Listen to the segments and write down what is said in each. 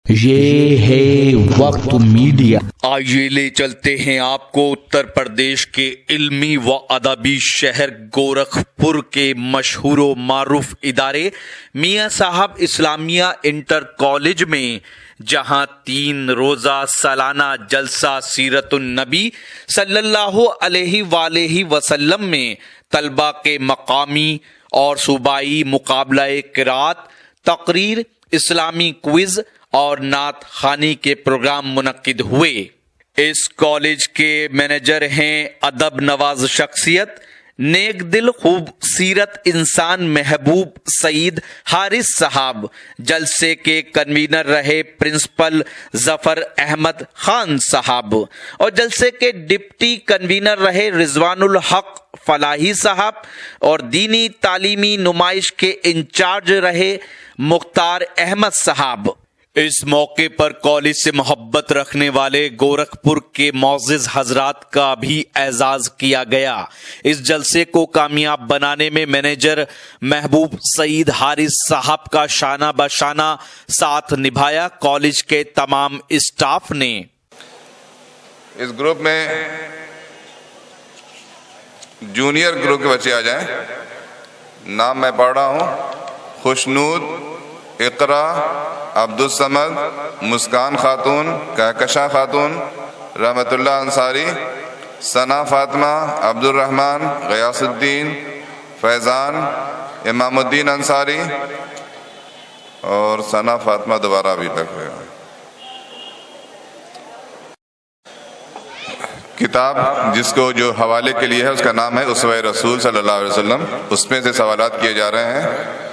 ये है वक्त मीडिया। आइए ले चलते हैं आपको उत्तर प्रदेश के इल्मी व अदबी शहर गोरखपुर के मशहूर व मारूफ इदारे मियां साहब इस्लामिया इंटर कॉलेज में, जहां 3 रोजा सालाना जलसा सीरतुन नबी सल्लल्लाहु अलैहि वसल्लम में तलबा के मकामी और सूबाई मुकाबला क़िरात, तकरीर, इस्लामी क्विज और नात खानी के प्रोग्राम मुनक्किद हुए। इस कॉलेज के मैनेजर हैं अदब नवाज शख्सियत, नेक दिल, खूब सीरत इंसान महबूब सईद हारिस साहब। जलसे के कन्वीनर रहे प्रिंसिपल जफर अहमद खान साहब और जलसे के डिप्टी कन्वीनर रहे रिजवानुल हक फलाही साहब और दीनी तालीमी नुमाइश के इंचार्ज रहे मुख्तार अहमद साहब। इस मौके पर कॉलेज से मोहब्बत रखने वाले गोरखपुर के मोअज़्ज़िज़ हजरात का भी एजाज किया गया। इस जलसे को कामयाब बनाने में मैनेजर महबूब सईद हारिस साहब का शाना बशाना साथ निभाया। कॉलेज के तमाम स्टाफ ने इस ग्रुप में जूनियर ग्रुप के बच्चे आ जाएं। नाम मैं पढ़ रहा हूं। खुशनूर, इकरा, अब्दुल समद, मुस्कान खातून, कहकशा खातून, रहमतुल्लाह अंसारी, सना फातिमा, अब्दुल रहमान, गयासुद्दीन, फैज़ान, इमामुद्दीन अंसारी और सना फातिमा दोबारा अभी तक है। किताब जिसको जो हवाले के लिए है उसका नाम है उसवे रसूल सल्लल्लाहु अलैहि वसल्लम। उसमें से सवालात किए जा रहे हैं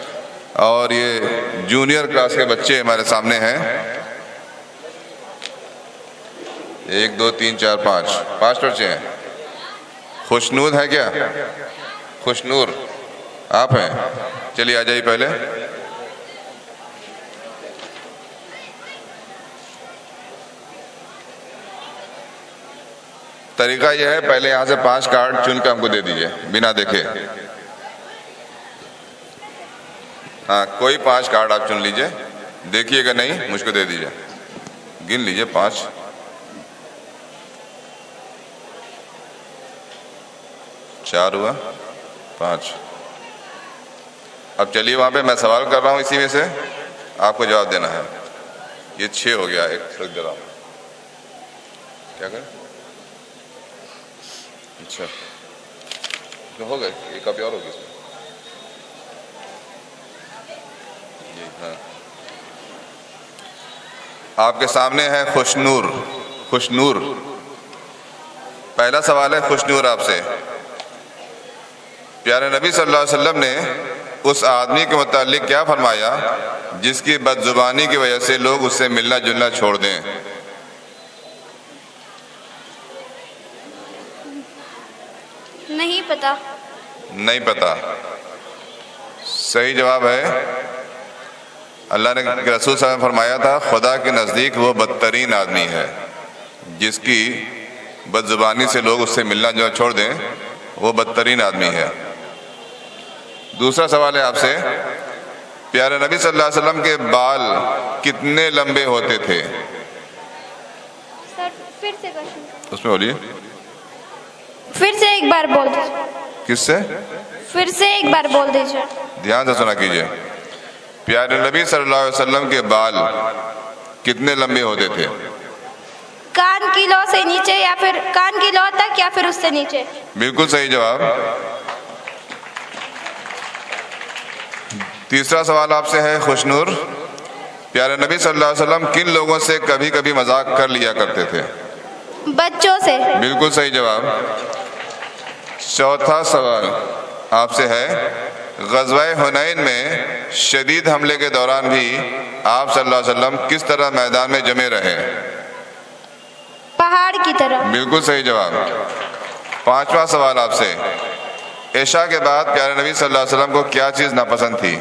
और ये जूनियर क्लास के बच्चे हमारे सामने हैं। 1 2 3 4 5 बच्चे हैं। खुशनूर है क्या? खुशनूर आप हैं? चलिए आ जाइए। पहले तरीका यह है, पहले यहां से 5 कार्ड चुन के हमको दे दीजिए बिना देखे। हाँ, कोई 5 कार्ड आप चुन लीजिए, देखिएगा नहीं, मुझको दे दीजिए। गिन लीजिए 5। 4 हुआ, 5। अब चलिए वहां पे मैं सवाल कर रहा हूं, इसी में से आपको जवाब देना है। ये 6 हो गया। एक रख दे रहा हूं। क्या करें? अच्छा तो हो गए। एक कॉपी और होगी इसमें। हाँ। आपके सामने है खुशनूर। खुशनूर, पहला सवाल है खुशनूर आपसे। प्यारे नबी सल्लल्लाहु अलैहि वसल्लम ने उस आदमी के मुतालिक क्या फरमाया जिसकी बदजुबानी की वजह से लोग उससे मिलना जुलना छोड़ दें? नहीं पता। नहीं पता सही जवाब है। अल्लाह ने रसूल सल्लल्लाहु अलैहि वसल्लम फरमाया था, खुदा के नज़दीक वो बदतरीन आदमी है जिसकी बदजुबानी से लोग उससे मिलना जो छोड़ दें, वो बदतरीन आदमी है। दूसरा सवाल है आपसे, प्यारे नबी सल्लल्लाहु अलैहि वसल्लम के बाल कितने लंबे होते थे? सर फिर से क्वेश्चन उसमें बोलिए। फिर से एक बार बोल दीजिए। किससे? फिर से एक बार बोल दीजिए। ध्यान से सुना कीजिए। प्यारे नबी सल्लल्लाहु अलैहि वसल्लम के बाल कितने लंबे होते थे? कान की लौ से नीचे या फिर कान की लौ तक या फिर उससे नीचे? बिल्कुल सही जवाब। तीसरा सवाल आपसे है खुशनूर, प्यारे नबी सल्लल्लाहु अलैहि वसल्लम किन लोगों से कभी कभी मजाक कर लिया करते थे? बच्चों से। बिल्कुल सही जवाब। चौथा सवाल आपसे है, ग़ज़वा हुनैन में शदीद हमले के दौरान भी आप सल्लल्लाहु अलैहि वसल्लम किस तरह मैदान में जमे रहे? पहाड़ की तरह। बिल्कुल सही जवाब। पांचवा सवाल आपसे, इशा के बाद प्यारे नबी सल्लल्लाहु अलैहि वसल्लम को क्या चीज़ नापसंद थी?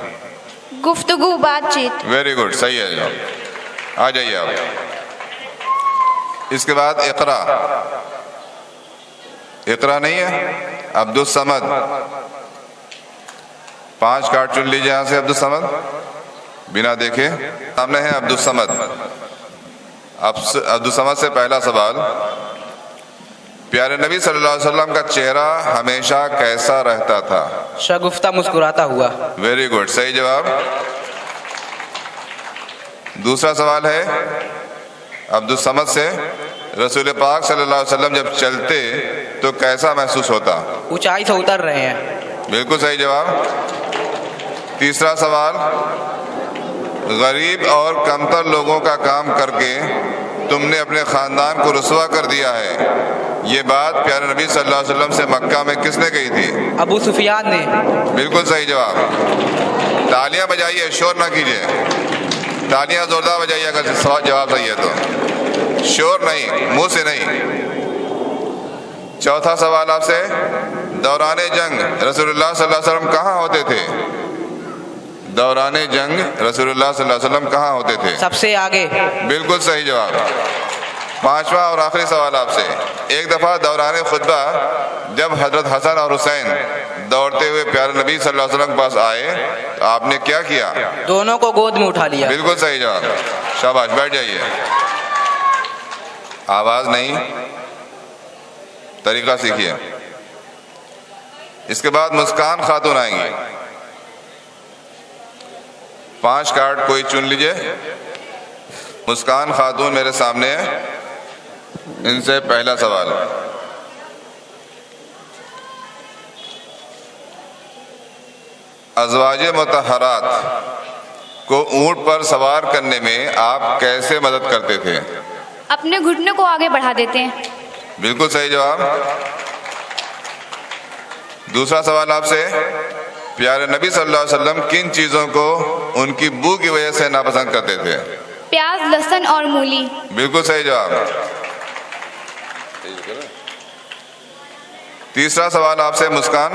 गुफ्तगू, बातचीत। वेरी गुड, सही है। आ जाइए आप। इसके बाद इकरा। इकरा नहीं है? अब्दुल समद, 5 कार्ड चुन लीजिए यहाँ से। अब्दुल समद बिना देखे। सामने है अब्दुल समद। अब्दुल समद से पहला सवाल, प्यारे नबी सल्लल्लाहु अलैहि वसल्लम का चेहरा हमेशा कैसा रहता था? शगुफ्ता मुस्कुराता हुआ। वेरी गुड, सही जवाब। दूसरा सवाल है अब्दुल समद से, रसूल पाक सल्लल्लाहु अलैहि वसल्लम जब चलते तो कैसा महसूस होता? ऊंचाई से उतर रहे हैं। बिल्कुल सही जवाब। तीसरा सवाल, गरीब और कमतर लोगों का काम करके तुमने अपने खानदान को रुसवा कर दिया है, ये बात प्यारे नबी सल्लल्लाहु अलैहि वसल्लम से मक्का में किसने कही थी? अबू सुफियान ने। बिल्कुल सही जवाब। तालियां बजाइए, शोर ना कीजिए। तालियां जोरदार बजाइए अगर जवाब सही है तो, शोर नहीं, मुंह से नहीं। चौथा सवाल आपसे, दौराने जंग रसूलुल्लाह सल्लल्लाहु अलैहि वसल्लम कहाँ होते थे? दौराने जंग रसूलुल्लाह सल्लल्लाहु अलैहि वसल्लम कहाँ होते थे? सबसे आगे। बिल्कुल सही जवाब। पांचवा और आखिरी सवाल आपसे, एक दफा दौराने खुतबा जब हजरत हसन और हुसैन दौड़ते हुए प्यारे नबी सल्लल्लाहु अलैहि वसल्लम के पास आए तो आपने क्या किया? दोनों को गोद में उठा लिया। बिल्कुल सही जवाब। शाबाश, बैठ जाइए। आवाज नहीं, तरीका सीखिए। इसके बाद मुस्कान खातून आएंगी। 5 कार्ड कोई चुन लीजिए। मुस्कान खातून मेरे सामने है। इनसे पहला सवाल, अज़वाजे मुतहरात को ऊंट पर सवार करने में आप कैसे मदद करते थे? अपने घुटने को आगे बढ़ा देते हैं। बिल्कुल सही जवाब। दूसरा सवाल आपसे, प्यारे नबी सल्लल्लाहु अलैहि वसल्लम किन चीजों को उनकी बू की वजह से नापसंद करते थे? प्याज, लहसुन और मूली। बिल्कुल सही जवाब। तीसरा सवाल आपसे मुस्कान,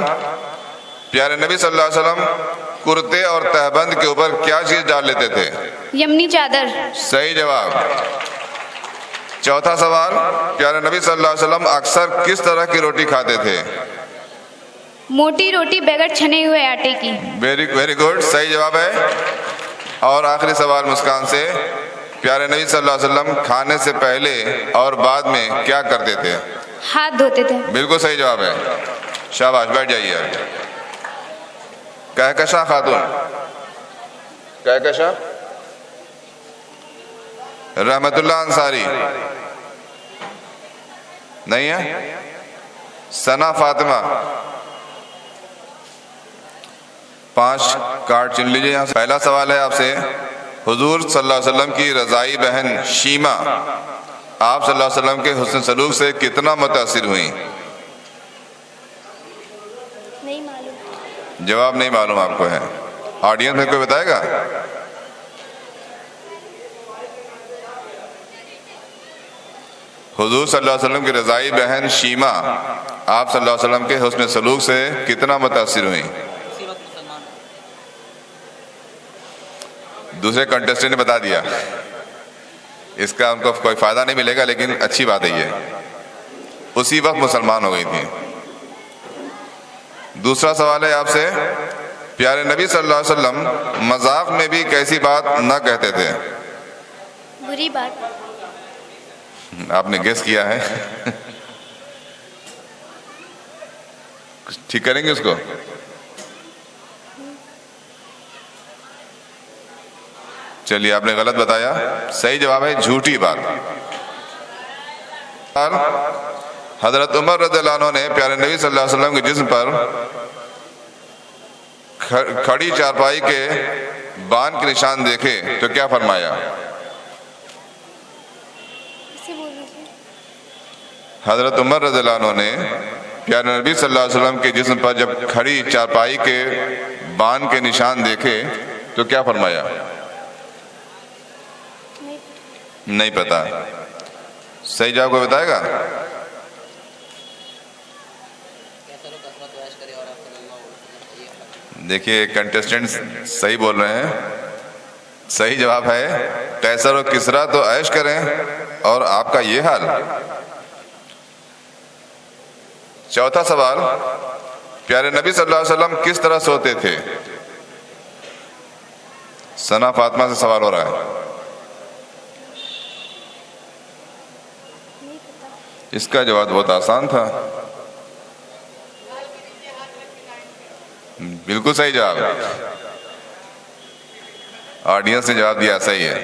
प्यारे नबी सल्लल्लाहु अलैहि वसल्लम कुर्ते और तहबंद के ऊपर क्या चीज डाल लेते थे? यमनी चादर। सही जवाब। चौथा सवाल, प्यारे नबी सल्लल्लाहु अलैहि वसल्लम अक्सर किस तरह की रोटी खाते थे? मोटी रोटी बगैर छने हुए आटे की। वेरी गुड, सही जवाब है। और आखिरी सवाल मुस्कान से, प्यारे नबी सल्लल्लाहु अलैहि वसल्लम खाने से पहले और बाद में क्या करते थे? हाथ धोते थे। बिल्कुल सही जवाब है। शाबाश, बैठ जाइए। कहकशा खातून, कहकशा रहमतुल्लाह अंसारी नहीं है? सना फातिमा। 5 कार्ड चुन लीजिए यहाँ से। पहला सवाल है आपसे, हुजूर सल्लल्लाहु अलैहि वसल्लम की रज़ाई बहन शीमा आप सल्लल्लाहु अलैहि वसल्लम के हुस्न सलूक से कितना मुतासिर हुई? नहीं मालूम। जवाब नहीं मालूम आपको है। ऑडियंस में कोई बताएगा? हुजूर सल्लल्लाहु अलैहि वसल्लम की रज़ाई बहन शीमा आप सल्लल्लाहु अलैहि वसल्लम के हुस्न सलूक से कितना मुतासिर हुई? दूसरे कंटेस्टेंट ने बता दिया। इसका उनको कोई फायदा नहीं मिलेगा, लेकिन अच्छी बात है ये, उसी वक्त मुसलमान हो गई थी। दूसरा सवाल है आपसे, प्यारे नबी सल्लल्लाहु अलैहि वसल्लम मजाक में भी कैसी बात न कहते थे? बुरी बात। आपने गेस किया है। ठीक करेंगे उसको? चलिए, आपने गलत बताया। सही जवाब है झूठी बात। हजरत उमर रज़ियल्लाहु अन्हु ने प्यारे नबी सल्लल्लाहु अलैहि वसल्लम के जिस्म पर खड़ी चारपाई के बान के निशान देखे तो क्या फरमाया? हजरत उमर रज़ियल्लाहु अन्हु ने प्यारे नबी सल्लल्लाहु अलैहि वसल्लम के जिस्म पर जब खड़ी चारपाई के बान के निशान देखे तो क्या फरमाया? नहीं पता। सही जवाब कोई बताएगा? देखिए, कंटेस्टेंट सही बोल रहे हैं। सही जवाब है कैसर और किसरा तो ऐश करें, और आपका ये हाल। चौथा सवाल, प्यारे नबी सल्लल्लाहु अलैहि वसल्लम किस तरह सोते थे? सना फातिमा से सवाल हो रहा है। इसका जवाब बहुत आसान था, बिल्कुल सही जवाब। ऑडियंस ने जवाब दिया सही है।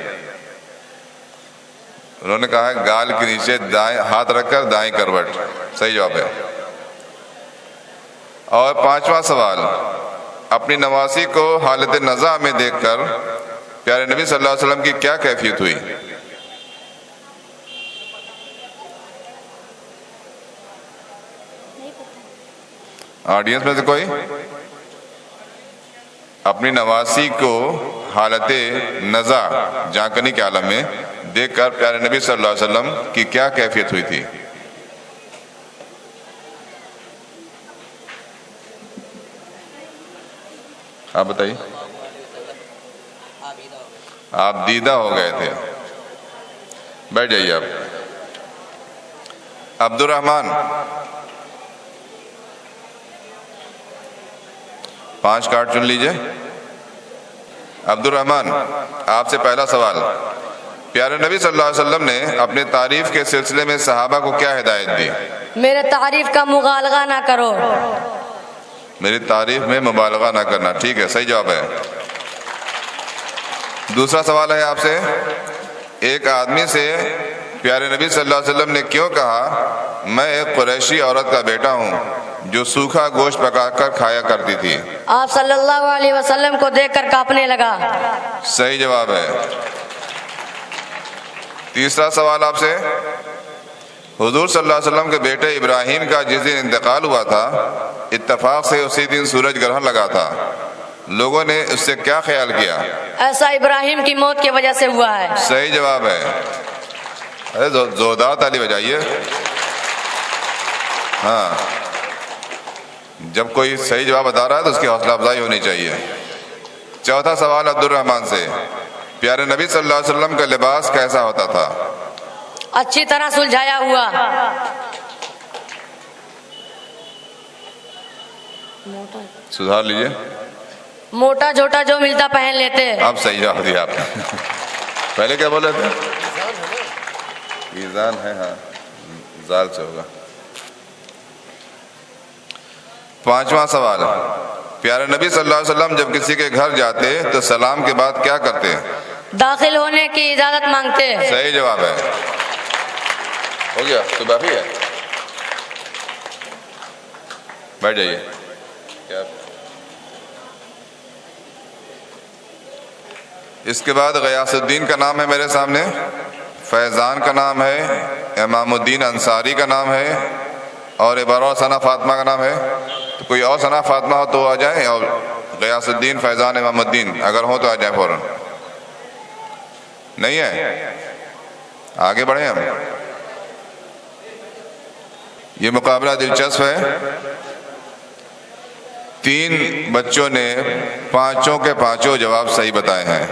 उन्होंने कहा है गाल के नीचे दाएं हाथ रखकर दाएं करवट, सही जवाब है। और पांचवा सवाल, अपनी नवासी को हालत नज़ा में देखकर प्यारे नबी सल्लल्लाहु अलैहि वसल्लम की क्या कैफियत हुई? ऑडियंस में से कोई अपनी नवासी को हालत नज़ा झांकने के आलम में देखकर प्यारे नबी सल्लल्लाहु अलैहि वसल्लम की क्या कैफियत हुई थी? आप बताइए। आप दीदा हो गए थे। बैठ जाइए आप। अब्दुर्रहमान, 5 कार्ड चुन लीजिए। अब्दुर्रहमान, आपसे पहला सवाल, प्यारे नबी सल्लल्लाहु अलैहि वसल्लम ने अपने तारीफ के सिलसिले में सहाबा को क्या हिदायत दी? मेरे तारीफ का मुबालगा ना करो। मेरी तारीफ में मुबालगा ना करना, ठीक है, सही जवाब है। दूसरा सवाल है आपसे, एक आदमी से प्यारे नबी सल्लल्लाहु अलैहि वसल्लम ने क्यों कहा मैं एक कुरैशी औरत का बेटा हूँ जो सूखा गोश्त पकाकर खाया करती थी? आप सल्लल्लाहु अलैहि वसल्लम को देखकर कांपने लगा। सही जवाब है। तीसरा सवाल आपसे, हुजूर सल्लल्लाहु अलैहि वसल्लम के बेटे इब्राहिम का जिस दिन इंतकाल हुआ था, इत्तफाक से उसी दिन सूरज ग्रहण लगा था, लोगों ने उससे क्या ख्याल किया? ऐसा इब्राहिम की मौत की वजह से हुआ है। सही जवाब है। अरे जोरदार ताली बजाइए। हाँ, जब कोई सही जवाब बता रहा है तो उसकी हौसला अफजाई होनी चाहिए। चौथा सवाल अब्दुर्रहमान से, प्यारे नबी सल्लल्लाहु अलैहि वसल्लम का लिबास कैसा होता था? अच्छी तरह सुलझाया हुआ। सुधार लीजिए। मोटा छोटा जो मिलता पहन लेते। अब सही जवाब दिया आपने। पहले क्या बोले थे? ईजान है, हाँ, जाल से होगा। पांचवा सवाल, प्यारे नबी सल्लल्लाहु अलैहि वसल्लम जब किसी के घर जाते तो सलाम के बाद क्या करते? दाखिल होने की इजाजत मांगते। सही जवाब है। हो गया तो बाकी है। बैठ जाइए। क्या इसके बाद गयासुद्दीन का नाम है मेरे सामने, फैज़ान का नाम है, इमामुद्दीन अंसारी का नाम है और एक बार और सना फातिमा का नाम है। तो कोई और सना फातिमा हो तो आ जाए, और गयासुद्दीन, फैज़ान, इमामुद्दीन अगर हो तो आ जाए फौरन। नहीं है? आगे बढ़े हम। ये मुकाबला दिलचस्प है। 3 बच्चों ने पांचों के पांचों जवाब सही बताए हैं।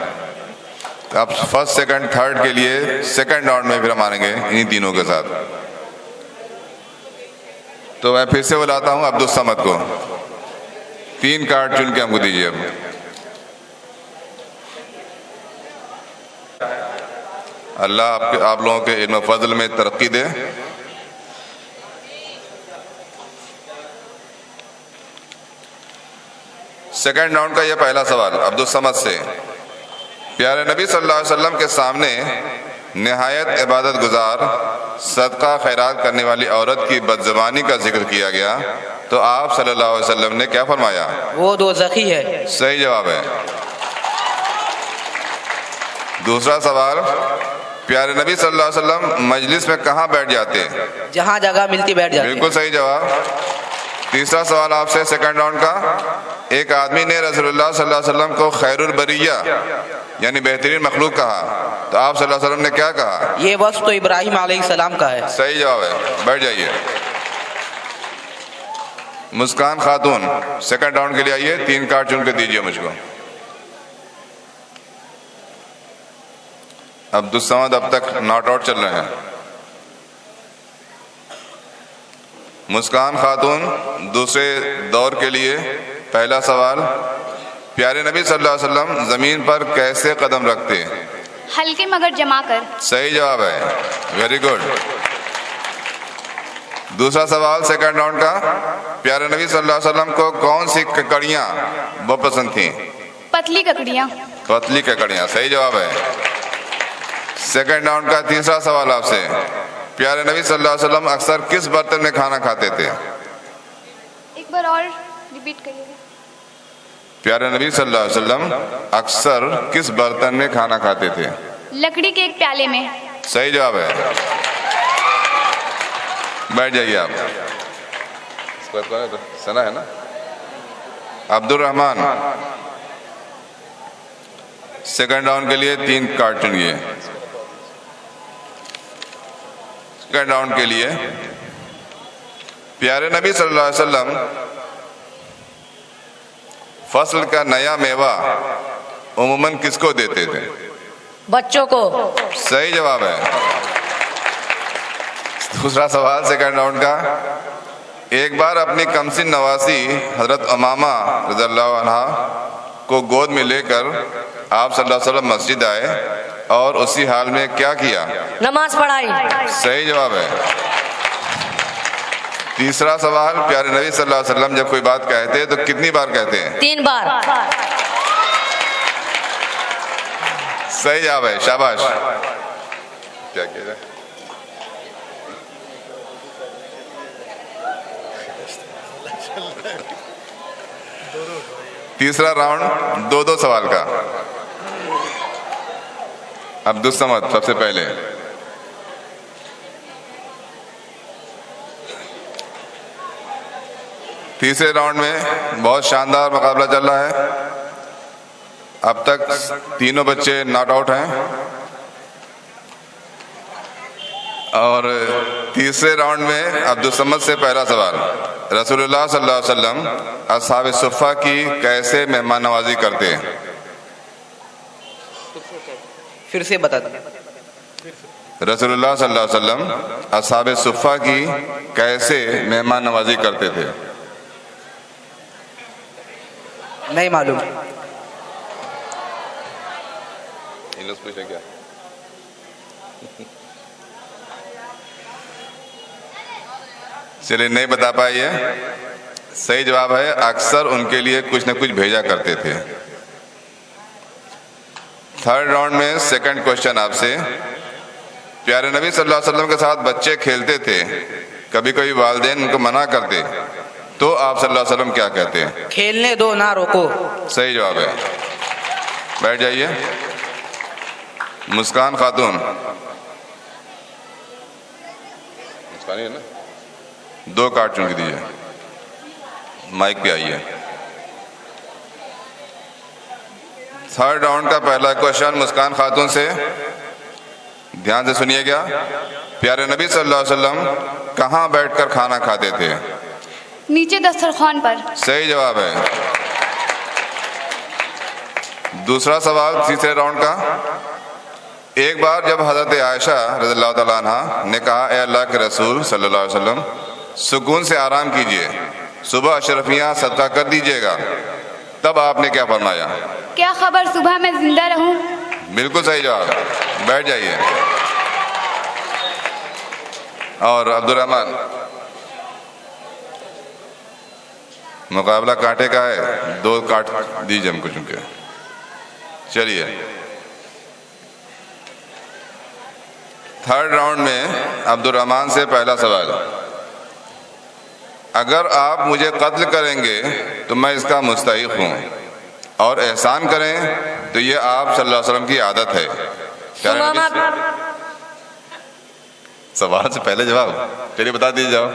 अब फर्स्ट, सेकंड, थर्ड के लिए सेकंड राउंड में फिर हम मानेंगे इन्हीं तीनों के साथ। तो मैं फिर से बुलाता हूं अब्दुल समद को। 3 कार्ड चुन के हमको दीजिए। अब अल्लाह आप लोगों के इल्म फजल में तरक्की दे। सेकंड राउंड का यह पहला सवाल अब्दुल समद से, प्यारे नबी सल्लल्लाहु अलैहि वसल्लम के सामने निहायत इबादत गुजार, सदका खैरात करने वाली औरत की बदज़बानी का जिक्र किया गया, तो आप सल्लल्लाहु अलैहि वसल्लम ने क्या फरमाया? वो दोज़खी है। सही जवाब है। दूसरा सवाल, प्यारे नबी सल्लल्लाहु अलैहि वसल्लम मजलिस में कहाँ बैठ जाते? जहाँ जगह मिलती बैठ जाते। बिल्कुल सही जवाब। तीसरा सवाल आपसे सेकंड राउंड का, एक आदमी ने रसूलुल्लाह सल्लल्लाहु अलैहि वसल्लम को खैरुल बरिया यानी बेहतरीन मखलूक कहा, तो आप सल्लल्लाहु अलैहि वसल्लम ने क्या कहा? ये वस्फ तो इब्राहिम अलैहिस्सलाम का है। सही जवाब है। बैठ जाइए। मुस्कान खातून सेकंड राउंड के लिए आइए। 3 कार्ड चुन के दीजिए मुझको। अब्दुल समद अब तक नॉट आउट चल रहे हैं। मुस्कान खातून दूसरे दौर के लिए पहला सवाल प्यारे नबी सल्लल्लाहु अलैहि वसल्लम जमीन पर कैसे कदम रखते? हल्के मगर जमा कर। सही जवाब है, वेरी गुड। दूसरा सवाल सेकंड राउंड का, प्यारे नबी सल्लल्लाहु अलैहि वसल्लम को कौन सी ककड़ियां बहुत पसंद थी? पतली ककड़ियाँ। पतली ककड़ियां, सही जवाब है। सेकंड राउंड का तीसरा सवाल आपसे, प्यारे नबी सल्लल्लाहु अलैहि वसल्लम अक्सर किस बर्तन में खाना खाते थे? एक बार और रिपीट करिएगा। प्यारे नबी सल्लल्लाहु अलैहि वसल्लम अक्सर किस बर्तन में खाना खाते थे? लकड़ी के एक प्याले में। सही जवाब है। बैठ जाइए आप। सना है ना? अब्दुल रहमान, सेकंड राउंड के लिए 3 कार्ड चुनिए। सेकंड राउंड के लिए प्यारे नबी सल्लल्लाहु अलैहि वसल्लम फसल का नया मेवा उम्मन किसको देते थे? बच्चों को। सही जवाब है। दूसरा सवाल सेकंड राउंड का, एक बार अपनी कमसिन नवासी हजरत अमामा रज़ियल्लाहु अन्हा को गोद में लेकर आप सल्लल्लाहु अलैहि वसल्लम मस्जिद आए और उसी हाल में क्या किया? नमाज पढ़ाई। सही जवाब है। तीसरा सवाल, प्यारे नबी सल्लल्लाहु अलैहि वसल्लम जब कोई बात कहते हैं तो कितनी बार कहते हैं? 3 बार। सही जवाब है, शाबाश। क्या किया जाए? तीसरा राउंड 2-2 सवाल का। अब्दुल समद सबसे पहले। तीसरे राउंड में बहुत शानदार मुकाबला चल रहा है। अब तक तीनों बच्चे नॉट आउट हैं और तीसरे राउंड में अब्दुल समद से पहला सवाल, रसूलुल्लाह सल्लल्लाहु अलैहि वसल्लम अस्हाब सुफ़ा की कैसे मेहमान नवाजी करते हैं? फिर से बता दें। रसूलुल्लाह सल्लल्लाहु अलैहि वसल्लम अस्हाब सुफ़ा की कैसे मेहमान नवाजी करते थे? नहीं मालूम। क्या? चलिए, नहीं बता पाई है। सही जवाब है, अक्सर उनके लिए कुछ न कुछ भेजा करते थे। थर्ड राउंड में सेकंड क्वेश्चन आपसे, प्यारे नबी सल्लल्लाहु अलैहि वसल्लम के साथ बच्चे खेलते थे, कभी कभी वालिदैन उनको मना करते, तो आप सल्लल्लाहु अलैहि वसल्लम क्या कहते हैं? खेलने दो, ना रोको। सही जवाब है। बैठ जाइए। मुस्कान खातून, मुस्कान है ना? 2 कार्ड चुन के दीजिए। माइक पे आइए। थर्ड राउंड का पहला क्वेश्चन मुस्कान खातून से, ध्यान से सुनिएगा। प्यारे नबी सल्लल्लाहु अलैहि वसल्लम कहाँ बैठकर खाना खाते थे? नीचे दस्तरखान पर। सही जवाब है। दूसरा सवाल तीसरे राउंड का, एक बार जब हजरत आयशा रज़ियल्लाहु तआला अन्हा ने कहा, ए अल्लाह के रसूल सल्लल्लाहु अलैहि वसल्लम सुकून से आराम कीजिए, सुबह अशरफियाँ सदका कर दीजिएगा, तब आपने क्या फरमाया? क्या खबर सुबह मैं जिंदा रहूं? बिल्कुल सही जवाब। बैठ जाइए। और अब्दुल रहमान, मुकाबला कांटे का है, 2 काट दीजिए हमको चुनके। चलिए, थर्ड राउंड में अब्दुल रहमान से पहला सवाल, अगर आप मुझे कत्ल करेंगे तो मैं इसका मुस्तहिक हूँ, और एहसान करें तो ये आप सल्लल्लाहु अलैहि वसल्लम की आदत है। सवाल से पहले जवाब, चलिए बता दीजिए। जाओ।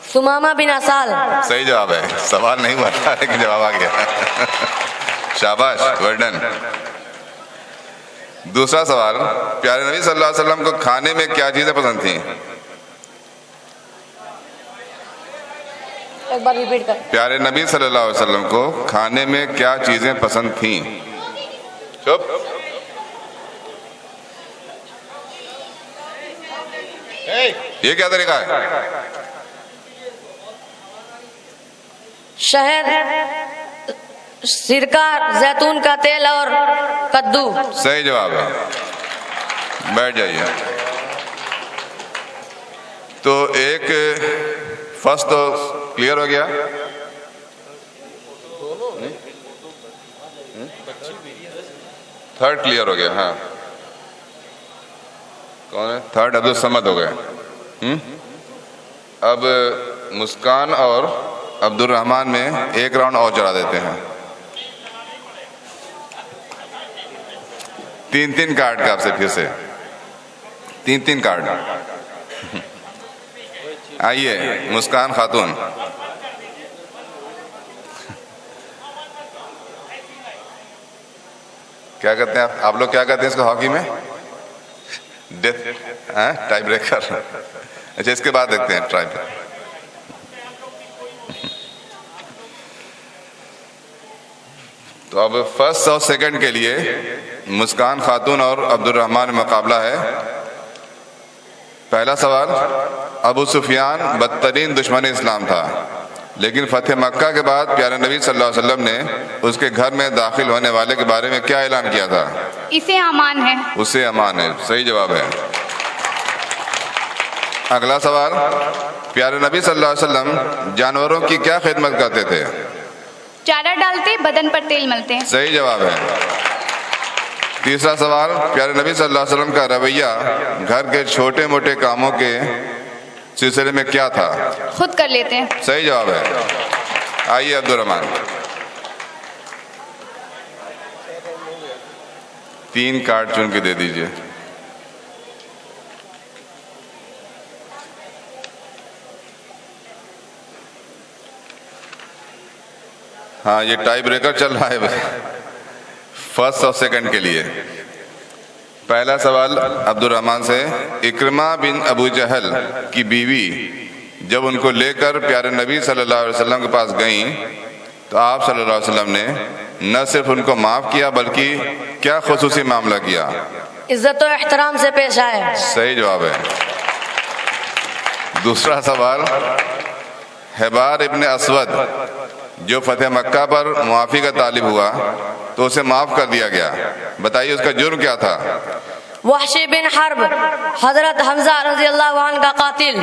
सुमामा बिन असाल। सही जवाब है। सवाल नहीं हुआ था लेकिन जवाब आ गया। शाबाश, वेल डन। दूसरा सवाल, प्यारे नबी सल्लल्लाहु अलैहि वसल्लम को खाने में क्या चीजें पसंद थी? एक बार रिपीट कर। प्यारे नबी सल्लल्लाहु अलैहि वसल्लम को खाने में क्या चीजें पसंद थी? चुप। ये क्या तरीका है? सिरका, जैतून का तेल और कद्दू। सही जवाब है, बैठ जाइए। तो एक फर्स्ट तो क्लियर हो गया, थर्ड क्लियर हो गया। हाँ, कौन है थर्ड? अब्दुल समद हो गए। अब मुस्कान और अब्दुल रहमान में एक राउंड और चढ़ा देते हैं। 3-3 कार्ड का आपसे फिर से 3-3 कार्ड। आइए मुस्कान खातून, क्या कहते हैं आप लोग क्या कहते हैं इसको हॉकी में? Death, tie breaker. अच्छा, इसके बाद देखते हैं ट्राई। तो अब फर्स्ट और सेकंड के लिए मुस्कान खातून और अब्दुल रहमान में मुकाबला है। पहला सवाल, अबू सुफियान बदतरीन दुश्मन इस्लाम था, लेकिन फतेह मक्का के बाद प्यारे नबी सल्लल्लाहु अलैहि वसल्लम ने उसके घर में दाखिल होने वाले के बारे में क्या ऐलान किया था? इसे अमान है। उसे अमान है, सही जवाब है। अगला सवाल, प्यारे नबी सल्लल्लाहु अलैहि वसल्लम जानवरों की क्या खिदमत करते थे? चारा डालते, बदन पर तेल मलते। सही जवाब है। तीसरा सवाल, प्यारे नबी सल्लल्लाहु अलैहि वसल्लम का रवैया घर के छोटे मोटे कामों के सिलसिले में क्या था? खुद कर लेते हैं। सही जवाब है। आइए अब्दुल रहमान, 3 कार्ड चुन के दे दीजिए। हाँ, ये टाई ब्रेकर चल रहा है फर्स्ट और सेकंड के लिए। पहला सवाल अब्दुल रहमान से, इक्रमा बिन अबू जहल की बीवी जब उनको लेकर प्यारे नबी सल्लल्लाहु अलैहि वसल्लम के पास गईं, तो आप सल्लल्लाहु अलैहि वसल्लम ने न सिर्फ उनको माफ किया बल्कि क्या खुसूसी मामला किया? इज्जत और एहतराम से पेश आए। सही जवाब है। दूसरा सवाल, हिबार इब्न असवद जो फतेह मक्का पर मुआफी का तालिब हुआ तो उसे माफ कर दिया गया, बताइए उसका जुर्म क्या था? वहशी बिन हर्ब, हजरत हमजा रज़ी अल्लाह अन्हु का कातिल।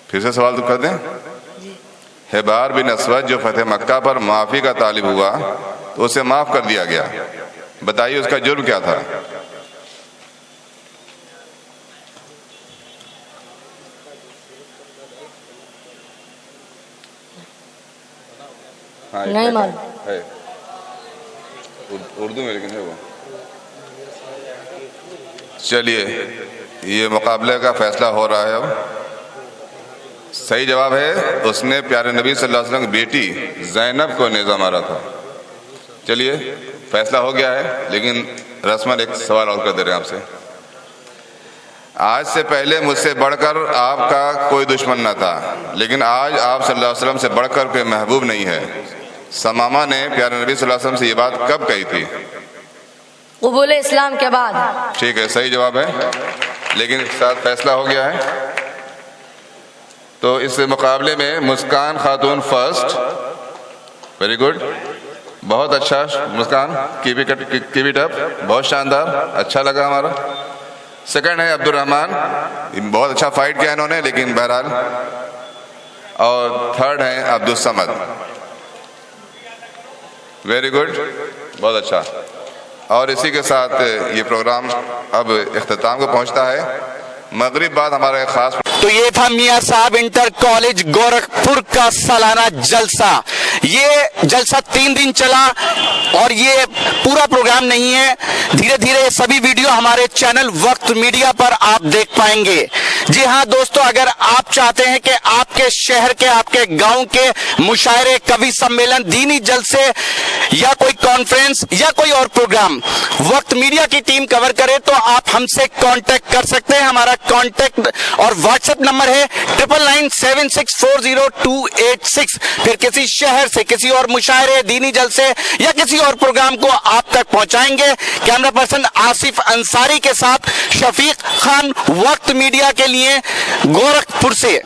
फिर से सवाल तो कर दें। हिबार बिन असवद जो फतेह मक्का पर मुआफी का तालिब हुआ तो उसे माफ कर दिया गया, बताइए उसका जुर्म क्या था? हाँ, नहीं मालूम है, उर्दू में लेकिन है वो। चलिए, ये मुकाबले का फैसला हो रहा है अब। सही जवाब है, उसने प्यारे नबी सल्लल्लाहु अलैहि वसल्लम की बेटी ज़ैनब को नेज़ा मारा था। चलिए, फैसला हो गया है, लेकिन रस्मन एक सवाल और कर दे रहे हैं आपसे। आज से पहले मुझसे बढ़कर आपका कोई दुश्मन न था, लेकिन आज आप सल्लल्लाहु अलैहि वसल्लम से बढ़कर कोई महबूब नहीं है। समामा ने प्यारे नबी सल्लल्लाहु अलैहि वसल्लम से ये बात कब कही थी? कबूल इस्लाम के बाद। ठीक है, सही जवाब है, लेकिन इस साथ फैसला हो गया है। तो इस मुकाबले में मुस्कान खातून फर्स्ट, वेरी गुड, बहुत अच्छा मुस्कान, कीप इट अप, बहुत शानदार, अच्छा लगा हमारा। सेकंड है अब्दुल रहमान, बहुत अच्छा फाइट किया इन्होंने, लेकिन बहरहाल। और थर्ड है अब्दुल समद, वेरी गुड, बहुत अच्छा। और इसी के साथ ये प्रोग्राम अब इख्तिताम को पहुंचता है। मगरिब बाद हमारा एक खास। तो ये था मियां साहब इंटर कॉलेज गोरखपुर का सालाना जलसा। ये जलसा 3 दिन चला और ये पूरा प्रोग्राम नहीं है, धीरे धीरे सभी वीडियो हमारे चैनल वक्त मीडिया पर आप देख पाएंगे। जी हाँ दोस्तों, अगर आप चाहते हैं कि आपके शहर के, आपके गांव के मुशायरे, कवि सम्मेलन, दीनी जलसे या कोई कॉन्फ्रेंस या कोई और प्रोग्राम वक्त मीडिया की टीम कवर करे, तो आप हमसे कांटेक्ट कर सकते हैं। हमारा कांटेक्ट और व्हाट्सएप नंबर है 9997640286। फिर किसी शहर से किसी और मुशायरे, दीनी जलसे या किसी और प्रोग्राम को आप तक पहुंचाएंगे। कैमरा पर्सन आसिफ अंसारी के साथ शफीक खान, वक्त मीडिया के लिए। नहीं है, गोरखपुर से।